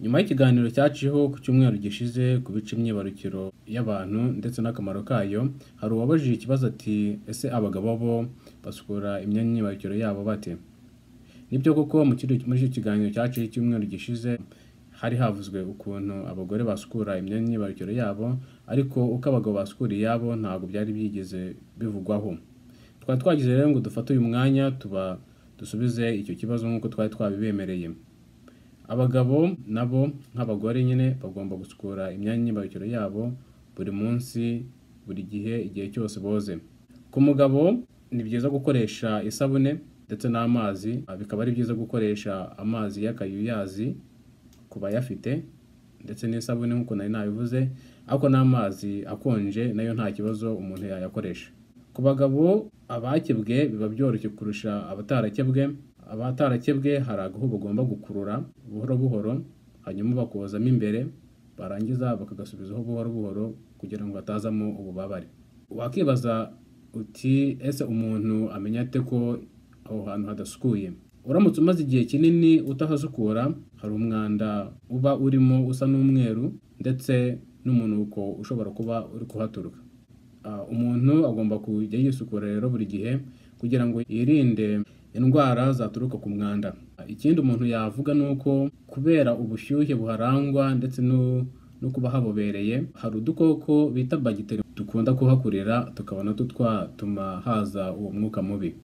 Nyuma y'ikiganiro cyaciyeho ku cyumweru gishize ku bice imyibarukiro y'abantu ndetse n'akamaro kayo, hari uwabajije ikibazo ati ese abagabo bo basukura imyanya myibarukiro yabo bate? Nibyo koko muri icyo kiganiro cyaciye icyumweru gishize hari havuzwe ukuntu abagore basukura imyanya myibarukiro yabo, ariko uko abagabo basukura iyabo ntabwo byari byigeze bivugwaho. Twari twagize rero ngo dufate uyu mwanya dusubize icyo kibazo nk'uko twari twabibemereye. Abagabo nabo nk'abagore nyine bagomba gusukura imyanya myibarukiro yabo buri munsi, buri gihe, igihe cyose boze. Ku mugabo ni byiza gukoresha isabune ndetse n'amazi, bikaba ari byiza gukoresha amazi y'akayuyazi ku bayafite ndetse n'isabune nk'uko nari nabivuze, ariko n'amazi akonje nayo nta kibazo umuntu yayakoresha. Ku bagabo abakebwe biba byoroshye kurusha abatarakebwe. Abatarakebwe hari agahu bagomba gukurura buhoro buhoro, hanyuma bakozamo imbere, barangiza bakagasubizaho buhoro buhoro kugira ngo hatazamo ububabare. Wakibaza uti ese umuntu amenya ate ko aho hantu hadasukuye? Uramutse umaze igihe kinini utahasukura, hari umwanda uba urimo usa n'umweru ndetse n'umunuko ushobora kuba uri kuhaturuka. Umuntu agomba kujya yisukura rero buri gihe kugira ngo yirinde indwara zaturuka ku mwanda. Ikindi umuntu yavuga ni uko kubera ubushyuhe buharangwa ndetse no kuba habobereye, hari udukoko bita bagiteri dukunda kuhakurira tukabona twatuma haza uwo mwuka mubi.